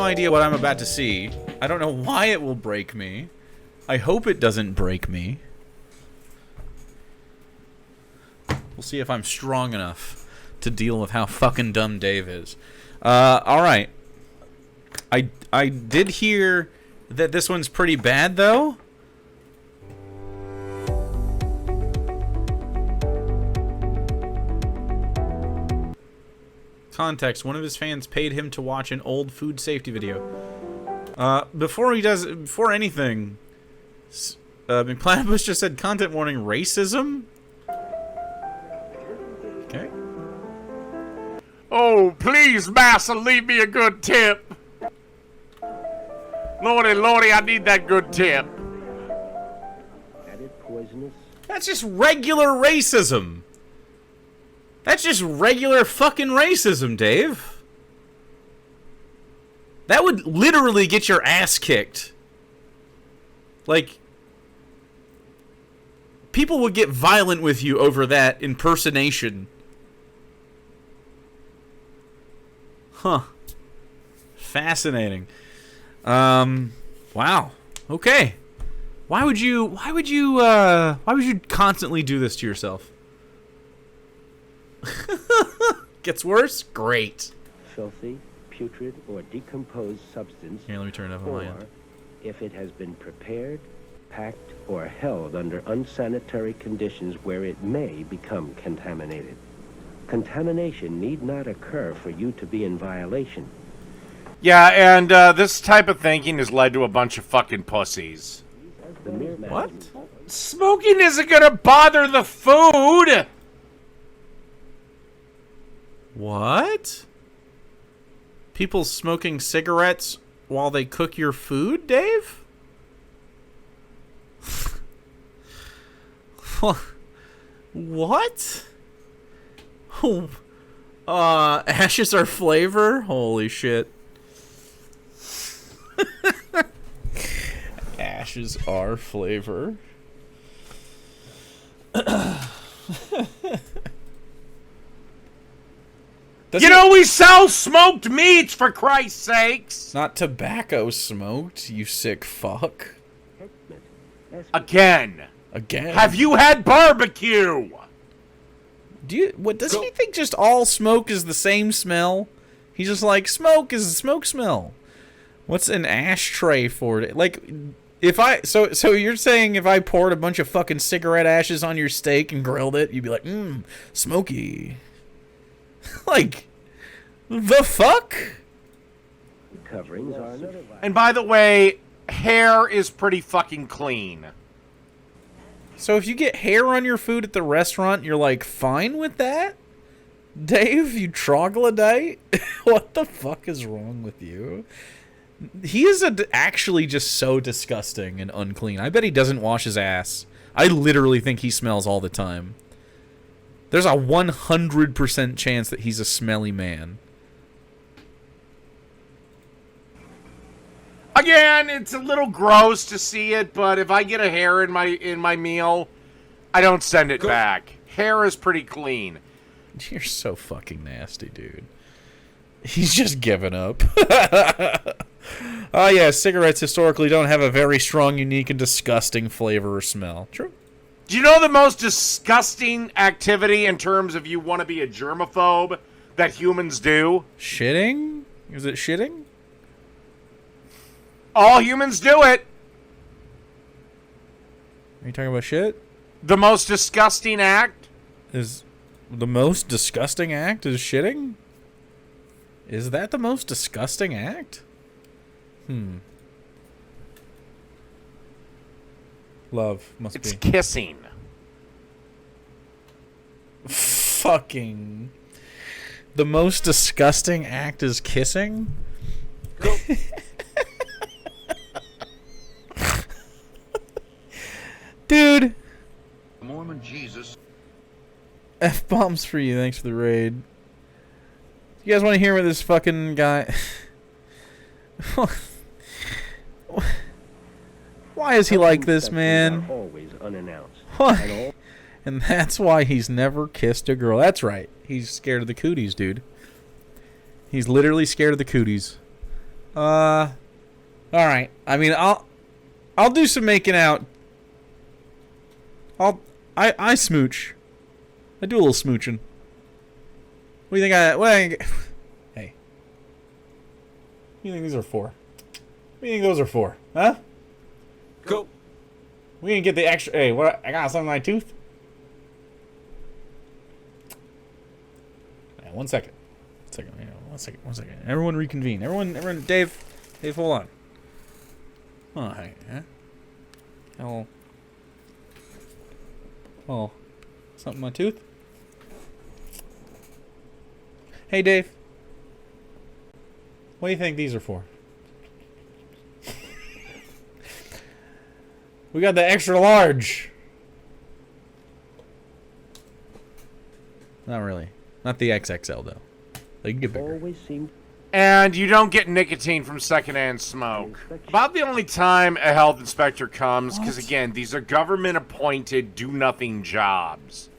idea what I'm about to see. I don't know why it will break me. I hope it doesn't break me. We'll see if I'm strong enough to deal with how fucking dumb Dave is. Alright. I did hear that this one's pretty bad, though. Context: one of his fans paid him to watch an old food safety video. Before anything, McPlatypus just said content warning racism. Okay. Oh, please, massa, leave me a good tip. Lordy, lordy, I need that good tip. Added poisonous. That's just regular racism. That's just regular fucking racism, Dave. That would literally get your ass kicked. Like, people would get violent with you over that impersonation. Huh. Fascinating. Wow. Okay. Why would you constantly do this to yourself? Gets worse? Great. Filthy, putrid, or decomposed substance. Here, let me turn it up on my end. If it has been prepared, packed, or held under unsanitary conditions where it may become contaminated. Contamination need not occur for you to be in violation. Yeah, and this type of thinking has led to a bunch of fucking pussies. What? Smoking isn't gonna bother the food! What? People smoking cigarettes while they cook your food, Dave? What? Ashes are flavor? Holy shit. Ashes are flavor. You know, we sell smoked meats, for Christ's sakes! Not tobacco smoked, you sick fuck. Again. Have you had barbecue? Does he think just all smoke is the same smell? He's just like, smoke is a smoke smell. What's an ashtray for it? Like, so you're saying if I poured a bunch of fucking cigarette ashes on your steak and grilled it, you'd be like, smoky. Like, the fuck? Coverings are another. And by the way, hair is pretty fucking clean. So if you get hair on your food at the restaurant, you're like, fine with that? Dave, you troglodyte? What the fuck is wrong with you? He is actually just so disgusting and unclean. I bet he doesn't wash his ass. I literally think he smells all the time. There's a 100% chance that he's a smelly man. Again, it's a little gross to see it, but if I get a hair in my meal, I don't send it back. Hair is pretty clean. You're so fucking nasty, dude. He's just given up. Oh yeah, cigarettes historically don't have a very strong, unique, and disgusting flavor or smell. True. Do you know the most disgusting activity in terms of you want to be a germaphobe that humans do? Shitting? Is it shitting? All humans do it. Are you talking about shit? The most disgusting act? Is the most disgusting act is shitting? Is that the most disgusting act? Love must It's be. kissing. Fucking. The most disgusting act is kissing? Dude. Mormon Jesus. F-bombs for you. Thanks for the raid. You guys want to hear what this fucking guy... Why is he like this, man? Always unannounced. What? And that's why he's never kissed a girl. That's right. He's scared of the cooties, dude. He's literally scared of the cooties. All right. I mean, I'll do some making out. I smooch. I do a little smooching. What do you think hey. What do you think these are for? What do you think those are for? Huh? Go. We didn't get the extra. Hey, what? I got something in my tooth. Yeah, one second. One second. Everyone reconvene. Everyone, Dave, hold on. Oh, hey, huh? Oh, something in my tooth? Hey, Dave. What do you think these are for? We got the extra large. Not really. Not the XXL, though. They can get bigger. Always seemed And you don't get nicotine from secondhand smoke. About the only time a health inspector comes, because again, these are government-appointed, do-nothing jobs.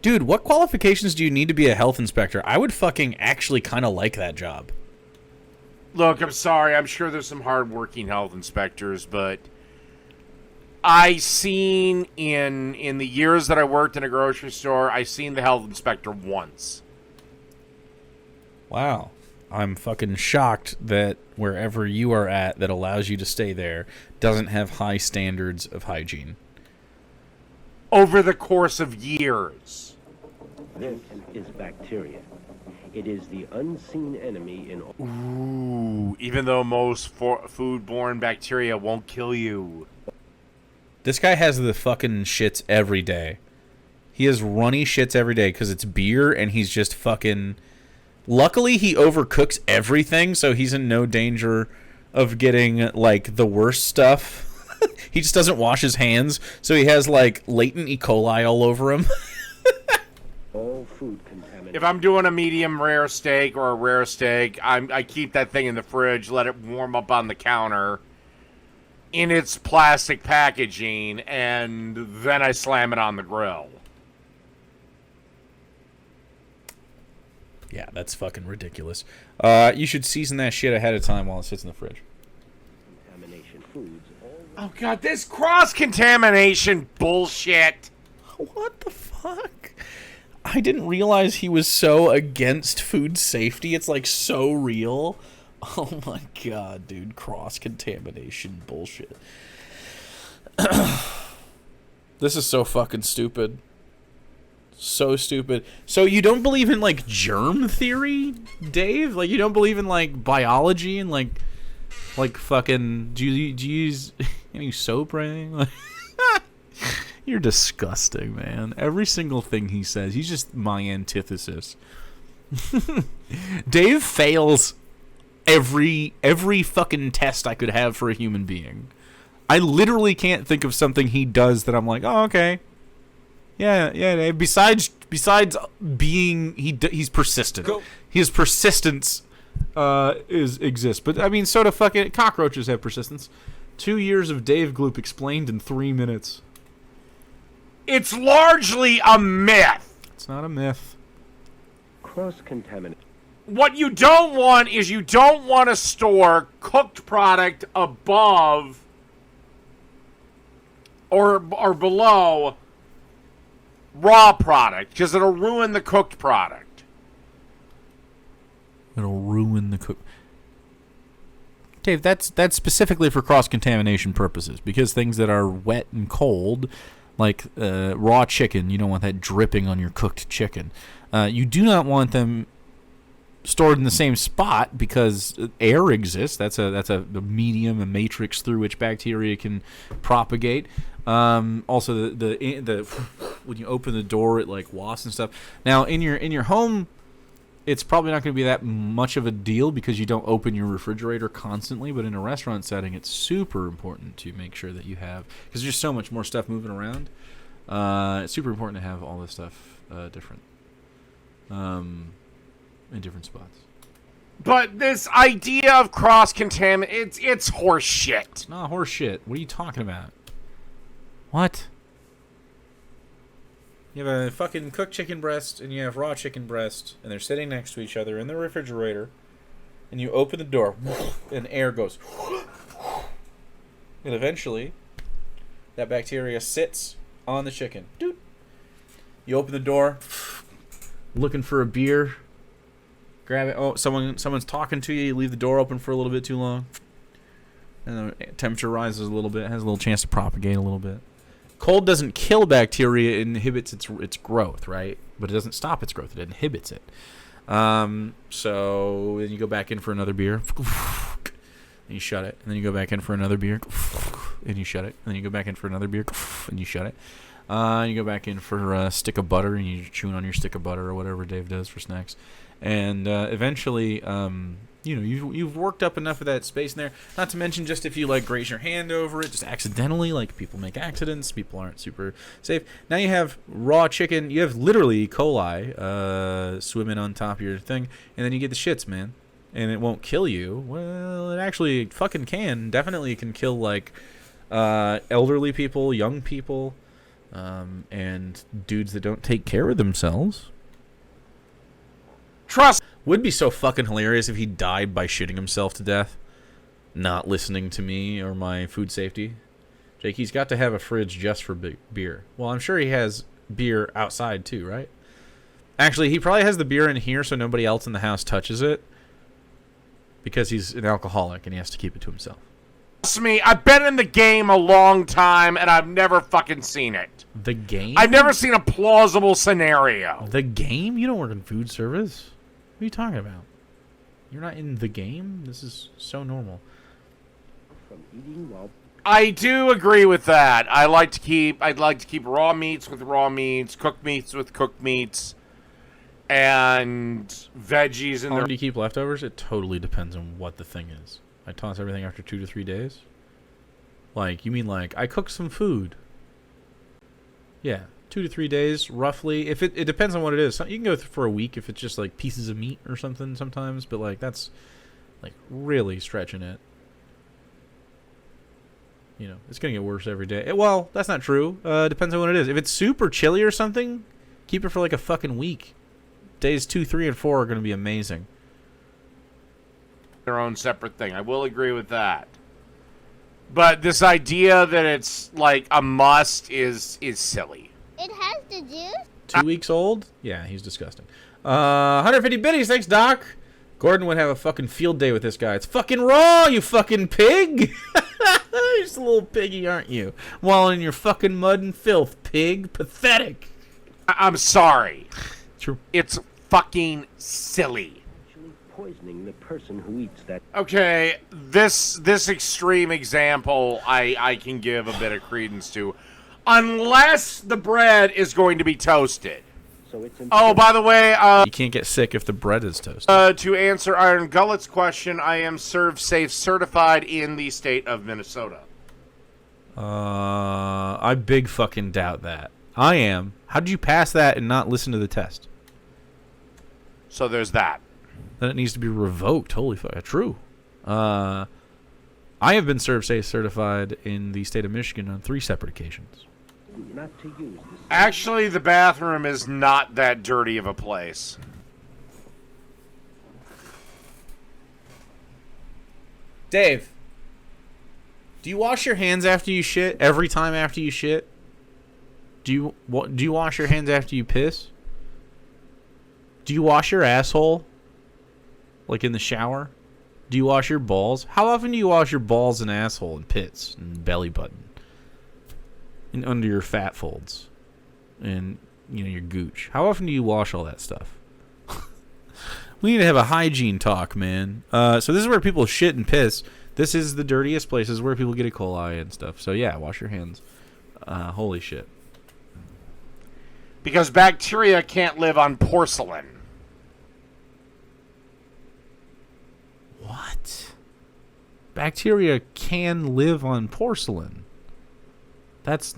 Dude, what qualifications do you need to be a health inspector? I would fucking actually kind of like that job. Look, I'm sorry. I'm sure there's some hard-working health inspectors, but I seen in the years that I worked in a grocery store, I seen the health inspector once. Wow. I'm fucking shocked that wherever you are at that allows you to stay there doesn't have high standards of hygiene. Over the course of years. this is bacteria. It is the unseen enemy in all. Ooh, even though most foodborne bacteria won't kill you. This guy has the fucking shits every day. He has runny shits every day because it's beer and he's just fucking... Luckily, he overcooks everything, so he's in no danger of getting, like, the worst stuff. He just doesn't wash his hands, so he has, like, latent E. coli all over him. All food contamination. If I'm doing a medium rare steak or a rare steak, I keep that thing in the fridge, let it warm up on the counter in its plastic packaging, and then I slam it on the grill. Yeah, that's fucking ridiculous. You should season that shit ahead of time while it sits in the fridge. Contamination foods. Oh god, this cross-contamination bullshit! What the fuck? I didn't realize he was so against food safety. It's like so real. Oh my god, dude. Cross-contamination bullshit. This is so fucking stupid. So stupid. So you don't believe in, like, germ theory, Dave? Like, you don't believe in, like, biology and, like fucking... Do you use any soap or anything? You're disgusting, man. Every single thing he says, he's just my antithesis. Dave fails every fucking test I could have for a human being. I literally can't think of something he does that I'm like, oh, okay. Yeah, Dave. Besides being, he's persistent. Go. His persistence exists. But, I mean, so do fucking cockroaches have persistence. 2 years of Dave Gloop explained in 3 minutes. It's largely a myth. It's not a myth. Cross-contamination. What you don't want is you don't want to store cooked product above or below raw product, because it'll ruin the cooked product. It'll ruin the cook. Dave, that's specifically for cross-contamination purposes, because things that are wet and cold, like raw chicken, you don't want that dripping on your cooked chicken. You do not want them stored in the same spot because air exists. That's a medium, a matrix through which bacteria can propagate. Also, the when you open the door, it like wafts and stuff. Now, in your home, it's probably not going to be that much of a deal because you don't open your refrigerator constantly. But in a restaurant setting, it's super important to make sure that you have, because there's so much more stuff moving around. It's super important to have all this stuff different, in different spots. But this idea of cross-contamination, it's horse shit. It's not horse shit. What are you talking about? What? You have a fucking cooked chicken breast and you have raw chicken breast, and they're sitting next to each other in the refrigerator, and you open the door, and air goes, and eventually, that bacteria sits on the chicken. Doot. You open the door, looking for a beer, grab it. Oh, someone's talking to you. You leave the door open for a little bit too long, and the temperature rises a little bit. Has a little chance to propagate a little bit. Cold doesn't kill bacteria; it inhibits its growth, right? But it doesn't stop its growth; it inhibits it. So then you go back in for another beer, and you shut it. And then you go back in for another beer, and you shut it. And then you go back in for another beer, and you shut it. You go back in for a stick of butter, and you're chewing on your stick of butter or whatever Dave does for snacks. And eventually, you've worked up enough of that space in there. Not to mention, just if you like graze your hand over it, just accidentally, like people make accidents, people aren't super safe. Now you have raw chicken. You have literally E. coli swimming on top of your thing, and then you get the shits, man. And it won't kill you. Well, it actually fucking can. Definitely can kill like elderly people, young people. And dudes that don't take care of themselves. Trust. Would be so fucking hilarious if he died by shitting himself to death, not listening to me or my food safety. Jake, he's got to have a fridge just for beer. Well, I'm sure he has beer outside too, right? Actually, he probably has the beer in here so nobody else in the house touches it, because he's an alcoholic and he has to keep it to himself. Trust me, I've been in the game a long time and I've never fucking seen it. The game? I've never seen a plausible scenario. The game? You don't work in food service. What are you talking about? You're not in the game? This is so normal. From eating while I do agree with that. I'd like to keep raw meats with raw meats, cooked meats with cooked meats, and veggies in How long there. do you keep leftovers? It totally depends on what the thing is. I toss everything after 2 to 3 days? Like, you mean like, I cooked some food. Yeah, 2 to 3 days, roughly. If it depends on what it is. You can go for a week if it's just like pieces of meat or something sometimes, but like that's like really stretching it. You know, it's going to get worse every day. Well, that's not true. Depends on what it is. If it's super chilly or something, keep it for like a fucking week. Days 2, 3, and 4 are going to be amazing. Their own separate thing. I will agree with that. But this idea that it's like a must is silly. It has the juice? 2 weeks old? Yeah, he's disgusting. 150 biddies, thanks, Doc. Gordon would have a fucking field day with this guy. It's fucking raw, you fucking pig. You're just a little piggy, aren't you? Wallowing in your fucking mud and filth, pig. Pathetic. I'm sorry. True. It's fucking silly. actually poisoning the person who eats that. Okay, this extreme example I can give a bit of credence to. Unless the bread is going to be toasted. So it's Oh, by the way, You can't get sick if the bread is toasted. to answer Iron Gullet's question, I am Serve Safe certified in the state of Minnesota. I big fucking doubt that. I am. How did you pass that and not listen to the test? So there's that. Then it needs to be revoked. Holy fuck. True. I have been Serve Safe certified in the state of Michigan on 3 separate occasions. not to use this. Actually, the bathroom is not that dirty of a place. Dave, do you wash your hands after you shit? Every time after you shit? Do you wash your hands after you piss? Do you wash your asshole? Like in the shower? Do you wash your balls? How often do you wash your balls and asshole and pits and belly button? And under your fat folds? And, your gooch? How often do you wash all that stuff? We need to have a hygiene talk, man. So this is where people shit and piss. This is the dirtiest places where people get E. coli and stuff. So yeah, wash your hands. Holy shit. Because bacteria can't live on porcelain. What? Bacteria can live on porcelain. That's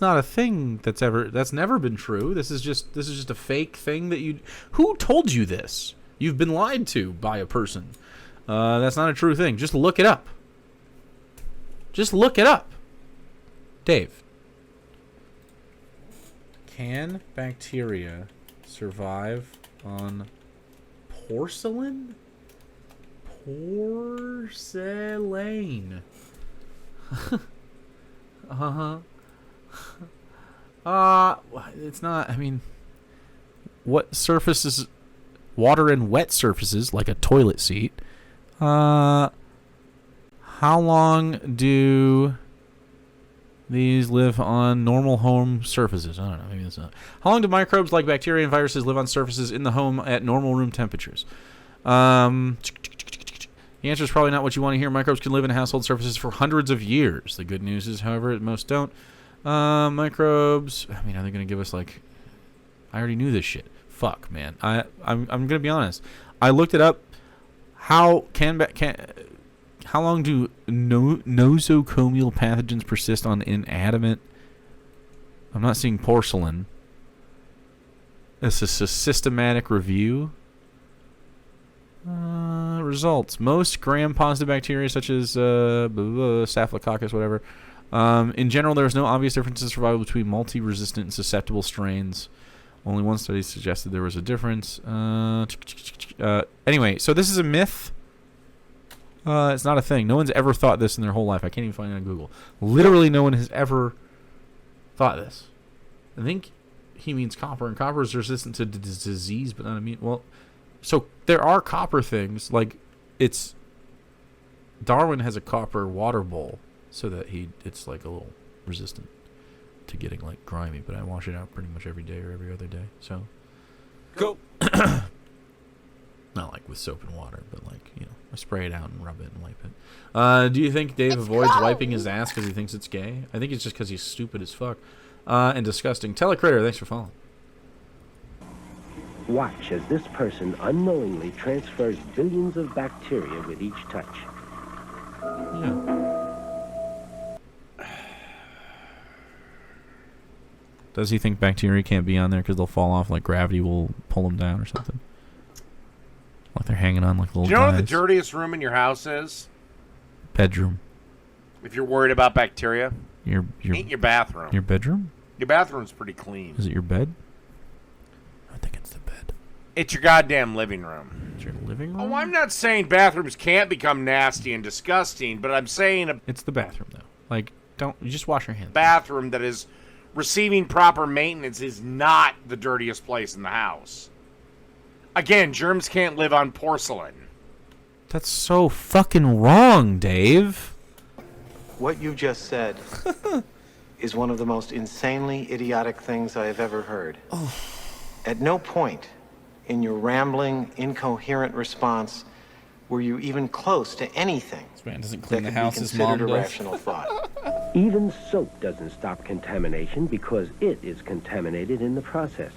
not a thing that's never been true. This is just a fake thing that you. Who told you this? You've been lied to by a person. That's not a true thing. Just look it up. Just look it up. Dave. Can bacteria survive on porcelain? Porcelain. It's not, I mean, what surfaces, water and wet surfaces, like a toilet seat. How long do these live on normal home surfaces? I don't know, maybe that's not. How long do microbes like bacteria and viruses live on surfaces in the home at normal room temperatures? The answer is probably not what you want to hear. Microbes can live in household surfaces for hundreds of years. The good news is, however, most don't. Microbes, I mean, are they going to give us, like... I already knew this shit. Fuck, man. I'm going to be honest. I looked it up. How long do nosocomial pathogens persist on inanimate... I'm not seeing porcelain. This is a systematic review. Results. Most gram-positive bacteria, such as Staphylococcus, whatever. In general, there is no obvious difference in survival between multi-resistant and susceptible strains. Only one study suggested there was a difference. Anyway, so this is a myth. It's not a thing. No one's ever thought this in their whole life. I can't even find it on Google. Literally no one has ever thought this. I think he means copper, and copper is resistant to disease, but not immune. Well... So there are copper things, like it's Darwin has a copper water bowl so that it's like a little resistant to getting like grimy, but I wash it out pretty much every day or every other day. So Go. not like with soap and water, but like, you know, I spray it out and rub it and wipe it. Do you think Dave avoids wiping his ass because he thinks it's gay? I think it's just because he's stupid as fuck and disgusting. Telecritter, thanks for following. Watch as this person unknowingly transfers billions of bacteria with each touch. Yeah. Does he think bacteria can't be on there because they'll fall off, like gravity will pull them down or something? Like they're hanging on like little Do you know what the guys. dirtiest room in your house is? Bedroom. If you're worried about bacteria, Your ain't your bathroom. your bedroom? Your bathroom's pretty clean. Is it your bed? I think it's the bed. It's your goddamn living room. It's your living room? Oh, I'm not saying bathrooms can't become nasty and disgusting, but I'm saying a It's the bathroom though. Like, you just wash your hands. bathroom that is receiving proper maintenance is not the dirtiest place in the house. Again, germs can't live on porcelain. That's so fucking wrong, Dave. What you just said is one of the most insanely idiotic things I have ever heard. At no point in your rambling, incoherent response were you even close to anything This man doesn't that clean could the be house his mom considered a does. rational thought. Even soap doesn't stop contamination because it is contaminated in the process.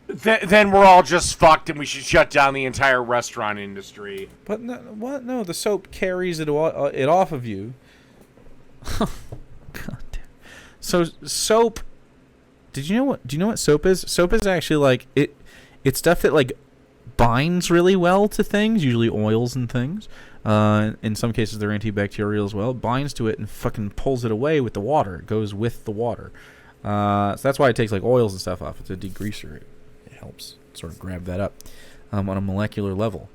Then we're all just fucked and we should shut down the entire restaurant industry. But no, what? No, the soap carries it off of you. God damn. So soap. Do you know what soap is? Soap is actually like it's stuff that like binds really well to things, usually oils and things. In some cases, they're antibacterial as well. It binds to it and fucking pulls it away with the water. It goes with the water. So that's why it takes like oils and stuff off. It's a degreaser. It helps sort of grab that up on a molecular level.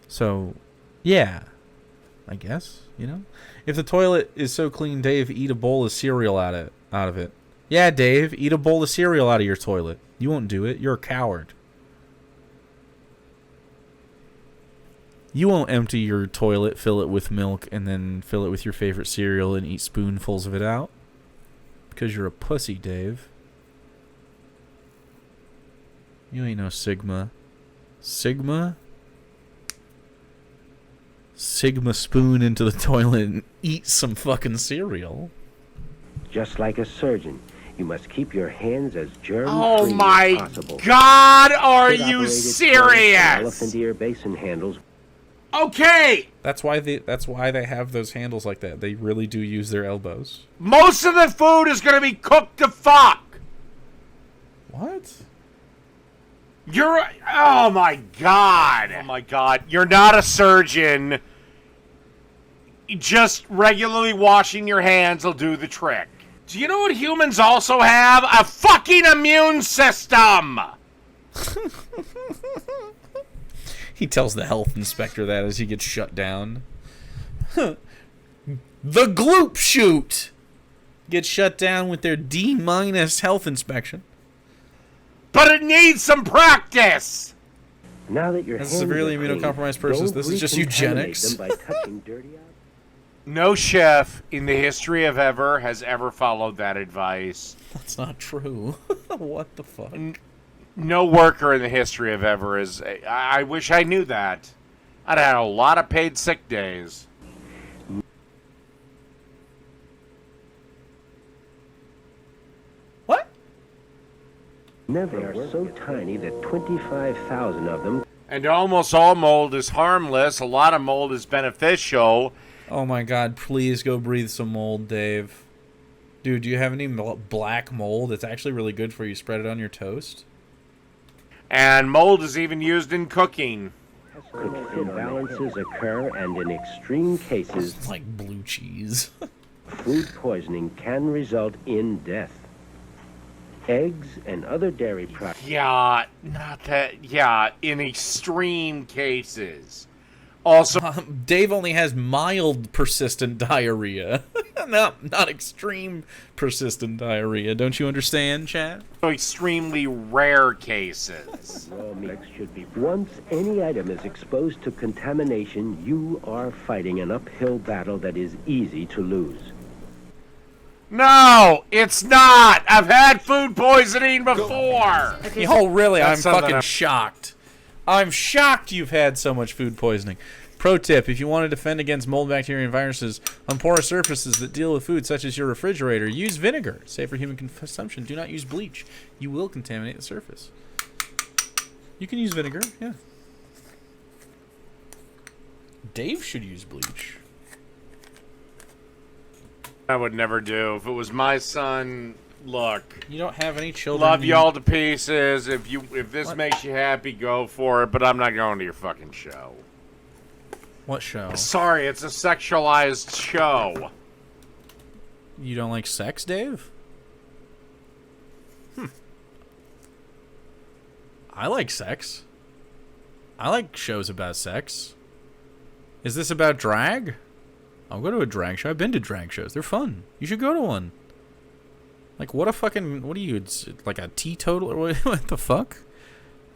So, yeah, I guess, you know, if the toilet is so clean, Dave, eat a bowl of cereal out of it. Yeah, Dave, eat a bowl of cereal out of your toilet. You won't do it. You're a coward. You won't empty your toilet, fill it with milk, and then fill it with your favorite cereal and eat spoonfuls of it out. Because you're a pussy, Dave. You ain't no Sigma. Sigma? Sigma spoon into the toilet and eat some fucking cereal. Just like a surgeon, you must keep your hands as germ-free Oh as my possible. God, are you Kid-operated serious? elephant ear basin handles. Okay, That's why they have those handles like that. They really do use their elbows. most of the food is going to be cooked to fuck. What? Oh my God. Oh my God. You're not a surgeon. Just regularly washing your hands will do the trick. Do you know what humans also have? A fucking immune system! He tells the health inspector that as he gets shut down. The Gloop Shoot gets shut down with their D- health inspection. But it needs some practice! Now that your As hands severely are clean, immunocompromised persons, don't this is just recontaminate eugenics. them by touching dirty objects. No chef in the history of ever has ever followed that advice. That's not true. What the fuck? No worker in the history of ever is... I wish I knew that. I'd had a lot of paid sick days. What? They are so tiny that 25,000 of them And almost all mold is harmless. A lot of mold is beneficial. Oh my god, please go breathe some mold, Dave. Dude, do you have any black mold? It's actually really good for you. Spread it on your toast. And mold is even used in cooking. could imbalances occur, and in extreme cases, It's like blue cheese. food poisoning can result in death. Eggs and other dairy products. Yeah, not that. Yeah, in extreme cases. Also, Dave only has mild persistent diarrhea. Not extreme persistent diarrhea. Don't you understand, Chad? extremely rare cases. Raw meats should be. Once any item is exposed to contamination, you are fighting an uphill battle that is easy to lose. No, it's not. I've had food poisoning before. Oh, really? I'm That's something fucking I'm- shocked. I'm shocked you've had so much food poisoning. Pro tip, if you want to defend against mold, bacteria, and viruses on porous surfaces that deal with food, such as your refrigerator, use vinegar. Safe for human consumption. Do not use bleach. You will contaminate the surface. You can use vinegar, yeah. Dave should use bleach. I would never do. If it was my son, look. You don't have any children. Love y'all to pieces. If this makes you happy, go for it. But I'm not going to your fucking show. What show? Sorry, it's a sexualized show. You don't like sex, Dave? I like sex. I like shows about sex. Is this about drag? I'll go to a drag show. I've been to drag shows. They're fun. You should go to one. Like, what are you, it's like a teetotal? Or what the fuck?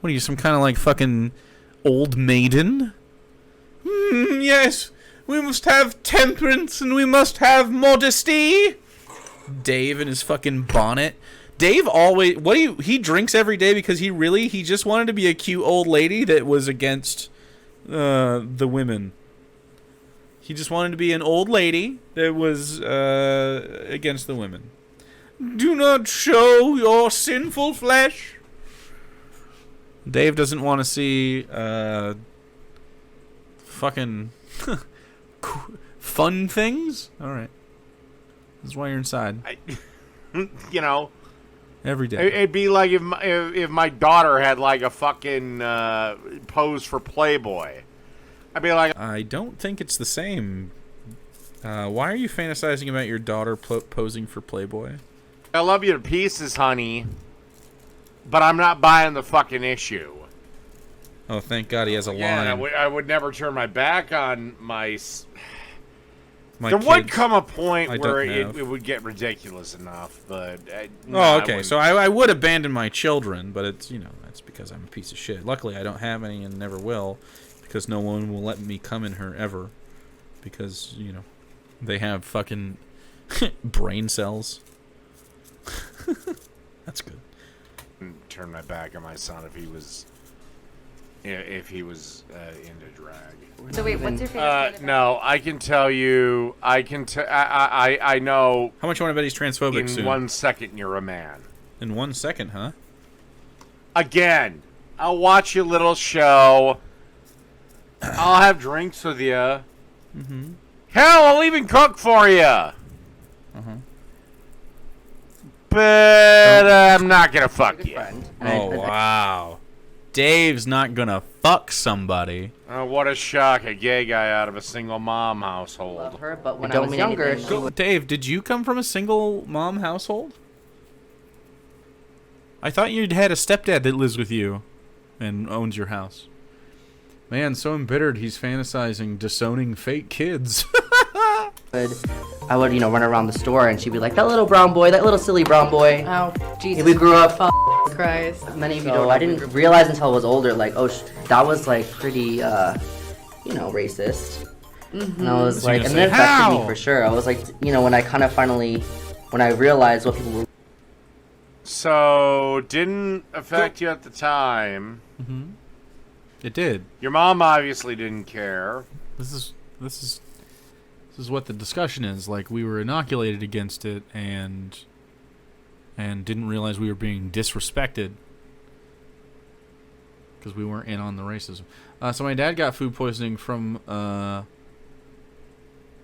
What are you, some kind of like fucking old maiden? Yes, we must have temperance and we must have modesty. Dave and his fucking bonnet. Dave always, he drinks every day because he just wanted to be a cute old lady that was against the women. He just wanted to be an old lady that was against the women. Do not show your sinful flesh. Dave doesn't want to see fucking fun things. All right, that's why you're inside You know, every day. it'd be like if my daughter had like a fucking pose for Playboy. I'd be like, I don't think it's the same. Why are you fantasizing about your daughter posing for Playboy? I love you to pieces, honey, but I'm not buying the fucking issue. Oh, thank God he has a Yeah, line. I would never turn my back on my. My There would kids- come a point I where don't have. it would get ridiculous enough, but. Oh, No, I okay. wouldn't. So I would abandon my children, but it's, that's because I'm a piece of shit. Luckily, I don't have any and never will, because no one will let me come in her ever, because they have fucking brain cells. That's good. Turn my back on my son if he was. If he was into drag. So wait, what's your favorite? No, I can tell you. I know. How much you want to bet he's transphobic In soon? 1 second, you're a man. In 1 second, huh? Again, I'll watch your little show. I'll have drinks with you. Mm-hmm. Hell, I'll even cook for you. Uh-huh. But I'm not gonna fuck you. Oh, wow. Dave's not gonna fuck somebody. Oh, what a shock. A gay guy out of a single mom Love household. her, but when I was younger, she was Dave, did you come from a single mom household? I thought you'd had a stepdad that lives with you and owns your house. Man, so embittered he's fantasizing disowning fake kids. I would, run around the store and she'd be like, that little brown boy, that little silly brown boy. Oh, Jesus. We grew up. Christ. Many of you don't. I didn't realize until I was older, like, that was like pretty, racist. And I was like, and it affected me for sure. I was like, when I realized what people were. So, didn't affect you at the time. Mm-hmm. It did. Your mom obviously didn't care. This is what the discussion is. Like, we were inoculated against it and didn't realize we were being disrespected because we weren't in on the racism. So my dad got food poisoning from an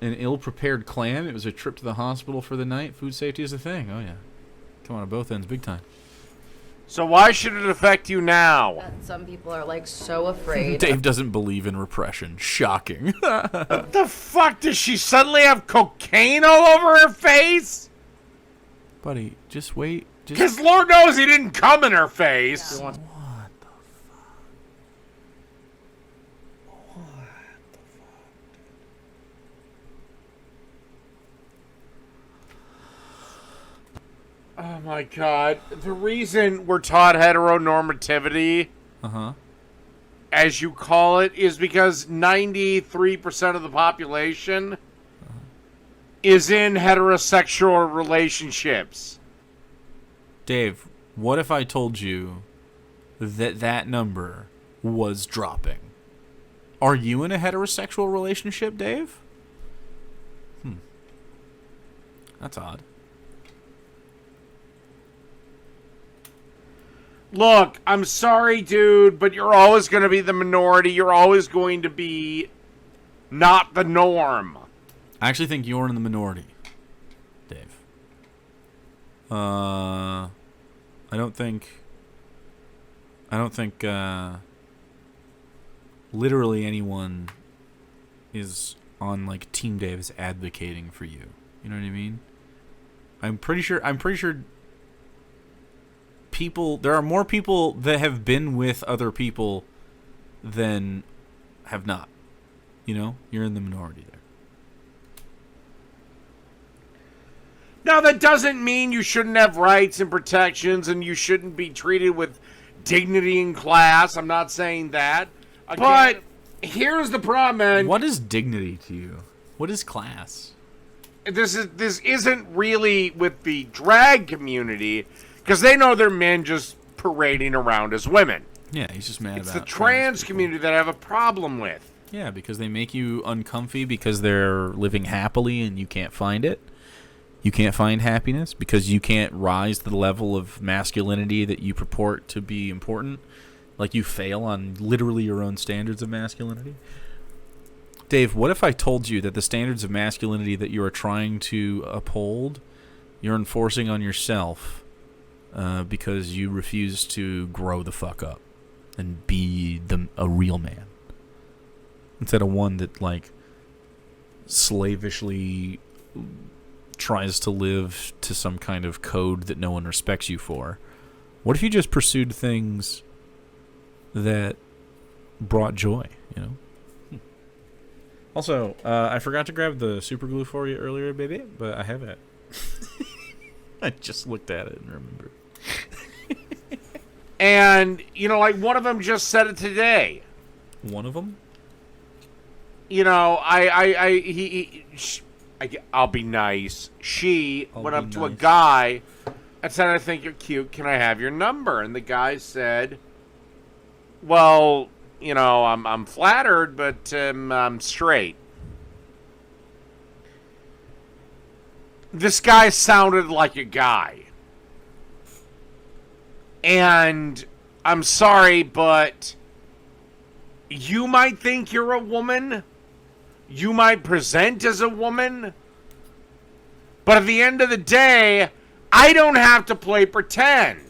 ill-prepared clam. It was a trip to the hospital for the night. Food safety is a thing. Oh, yeah. Come on, at both ends, big time. So why should it affect you now? That some people are like so afraid. Dave doesn't believe in repression. Shocking. What the fuck? Does she suddenly have cocaine all over her face? Buddy, just wait. Because Lord knows he didn't come in her face. What the fuck? Oh my god. The reason we're taught heteronormativity, as you call it, is because 93% of the population is in heterosexual relationships. Dave, what if I told you that number was dropping? Are you in a heterosexual relationship, Dave? That's odd. Look, I'm sorry, dude, but you're always going to be the minority. You're always going to be not the norm. I actually think you're in the minority, Dave. I don't think literally anyone is on like Team Dave is advocating for you. You know what I mean? I'm pretty sure there are more people that have been with other people than have not. You know? You're in the minority there. Now, that doesn't mean you shouldn't have rights and protections and you shouldn't be treated with dignity and class. I'm not saying that. Again, but here's the problem, man. What is dignity to you? What is class? This isn't really with the drag community, because they know they're men just parading around as women. Yeah, he's just mad it's about the trans community that I have a problem with. Yeah, because they make you uncomfy because they're living happily and you can't find it. You can't find happiness because you can't rise to the level of masculinity that you purport to be important. Like you fail on literally your own standards of masculinity. Dave, what if I told you that the standards of masculinity that you are trying to uphold, you're enforcing on yourself because you refuse to grow the fuck up and be a real man? Instead of one that, like, slavishly tries to live to some kind of code that no one respects you for. What if you just pursued things that brought joy, you know? Also, I forgot to grab the super glue for you earlier, baby, but I have it. I just looked at it and remembered. And, like one of them just said it today. One of them? I'll be nice. She went up to a guy and said, I think you're cute. Can I have your number? And the guy said, well, I'm flattered, but I'm straight. This guy sounded like a guy. And I'm sorry, but you might think you're a woman. You might present as a woman. But at the end of the day, I don't have to play pretend.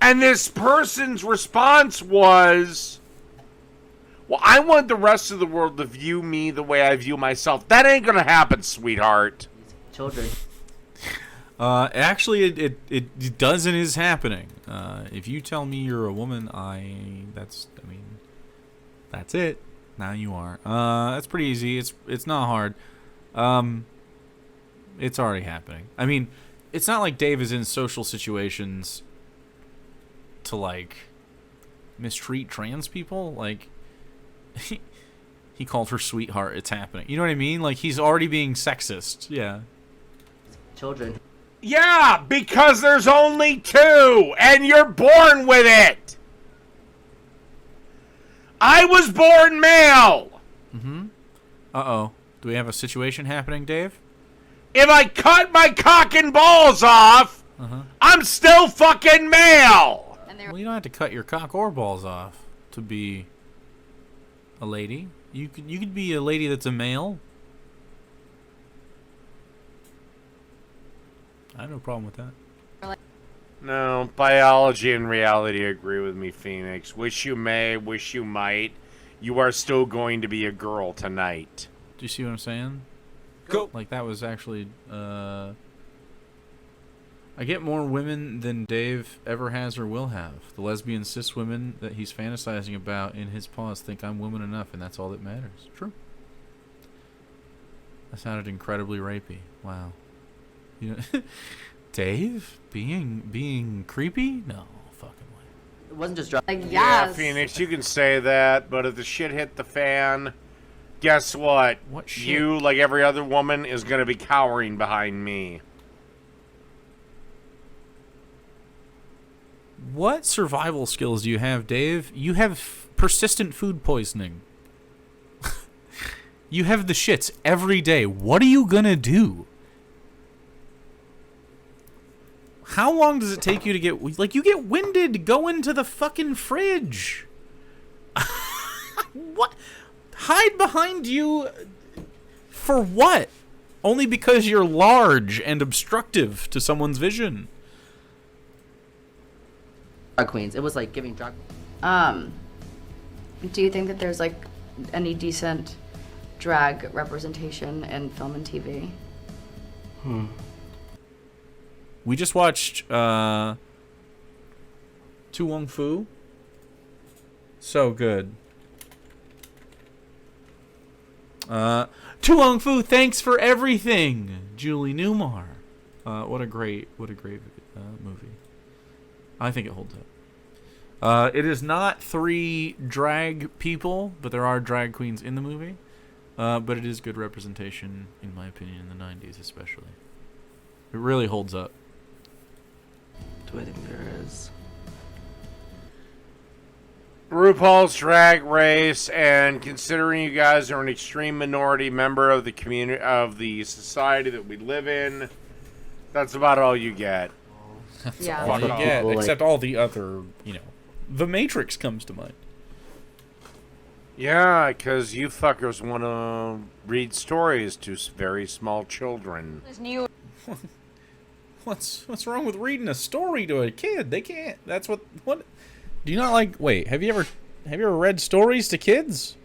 And this person's response was, well, I want the rest of the world to view me the way I view myself. That ain't gonna happen, sweetheart. Children. Actually, it does and is happening. If you tell me you're a woman, that's it. Now you are. That's pretty easy. It's not hard. It's already happening. I mean, it's not like Dave is in social situations to like mistreat trans people. Like he called her sweetheart. It's happening. You know what I mean? Like he's already being sexist. Yeah. Children. Yeah, because there's only 2, and you're born with it. I was born male. Mm-hmm. Uh-oh. Do we have a situation happening, Dave? If I cut my cock and balls off, I'm still fucking male. Well, you don't have to cut your cock or balls off to be a lady. You could be a lady that's a male. I have no problem with that. No, biology and reality agree with me, Phoenix. Wish you may, wish you might. You are still going to be a girl tonight. Do you see what I'm saying? Go. Like that was actually I get more women than Dave ever has or will have. The lesbian cis women that he's fantasizing about in his pause think I'm woman enough, and that's all that matters. True. That sounded incredibly rapey. Wow. You know, Dave being creepy? No fucking way. It wasn't just drugs. Like, yes. Yeah, Phoenix, you can say that, but if the shit hit the fan, guess what? What shit? You, like every other woman, is going to be cowering behind me. What survival skills do you have, Dave? You have persistent food poisoning. You have the shits every day. What are you gonna do? How long does it take you to get... Like, you get winded. Go into the fucking fridge. What? Hide behind you... For what? Only because you're large and obstructive to someone's vision. Drag queens. It was like giving drag. Do you think that there's like any decent drag representation in film and TV? We just watched Tu Wong Fu. So good. Tu Wong Fu, thanks for everything, Julie Newmar. What a great movie. I think it holds up. It is not 3 drag people, but there are drag queens in the movie. But it is good representation, in my opinion, in the 90s especially. It really holds up. Do I think there is? RuPaul's Drag Race, and considering you guys are an extreme minority member of the community, of the society that we live in, that's about all you get. Yeah. All you off. get, People, except all the other, The Matrix comes to mind. Yeah, because you fuckers want to read stories to very small children. What's wrong with reading a story to a kid? They can't. That's what do you not like? Wait, have you ever read stories to kids?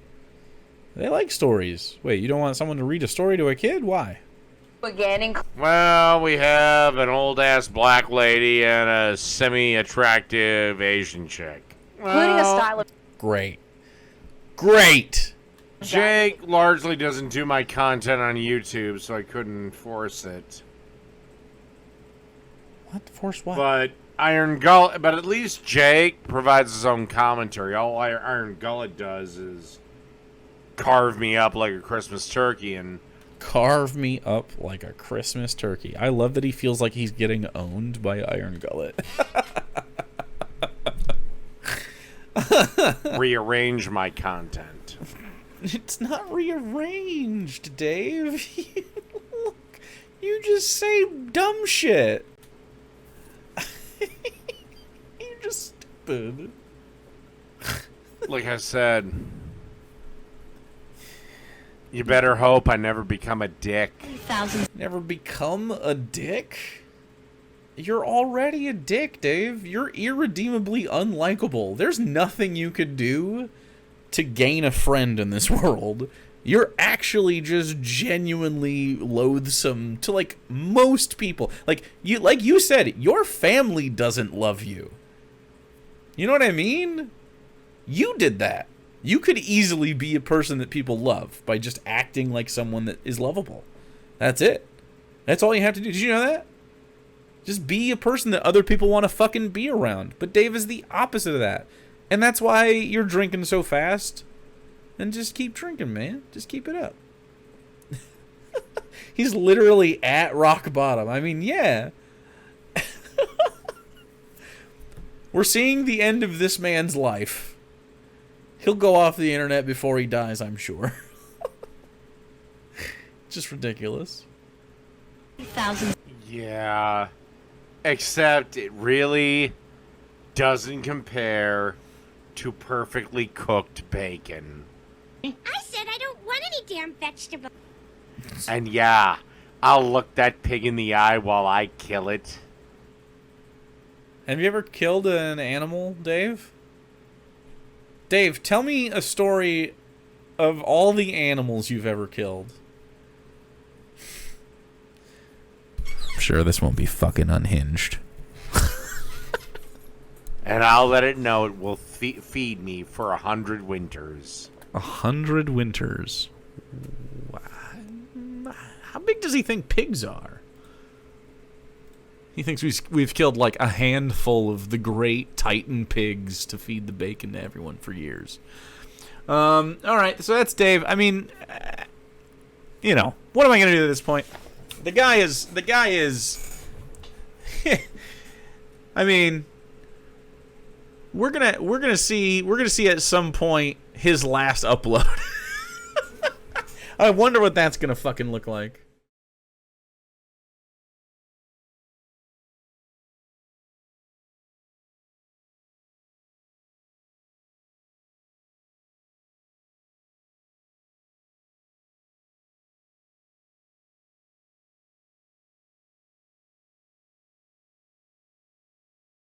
They like stories. Wait, you don't want someone to read a story to a kid? Why? Well, we have an old-ass black lady and a semi-attractive Asian chick. Including a style of Great. Jake largely doesn't do my content on YouTube, so I couldn't force it. What? Force what? But but at least Jake provides his own commentary. All Iron Gullet does is carve me up like a Christmas turkey, and Carve me up like a Christmas turkey. I love that he feels like he's getting owned by Iron Gullet. rearrange my content. It's not rearranged, Dave. Look, you just say dumb shit. You're just stupid. Like I said, you better hope I never become a dick. Never become a dick? You're already a dick, Dave. You're irredeemably unlikable. There's nothing you could do to gain a friend in this world. You're actually just genuinely loathsome to, like, most people. Like you said, your family doesn't love you. You know what I mean? You did that. You could easily be a person that people love by just acting like someone that is lovable. That's it. That's all you have to do. Did you know that? Just be a person that other people want to fucking be around. But Dave is the opposite of that. And that's why you're drinking so fast. And just keep drinking, man. Just keep it up. He's literally at rock bottom. I mean, yeah. We're seeing the end of this man's life. He'll go off the internet before he dies, I'm sure. Just ridiculous. Yeah. Except it really doesn't compare to perfectly cooked bacon. I said I don't want any damn vegetable. And yeah, I'll look that pig in the eye while I kill it. Have you ever killed an animal, Dave? Dave, tell me a story of all the animals you've ever killed. I'm sure this won't be fucking unhinged. And I'll let it know it will feed me for 100 winters. 100 winters. How big does he think pigs are? He thinks we've killed like a handful of the great Titan pigs to feed the bacon to everyone for years. All right, so that's Dave. I mean, you know, what am I gonna do at this point? The guy is. I mean, we're gonna see at some point his last upload. I wonder what that's gonna fucking look like.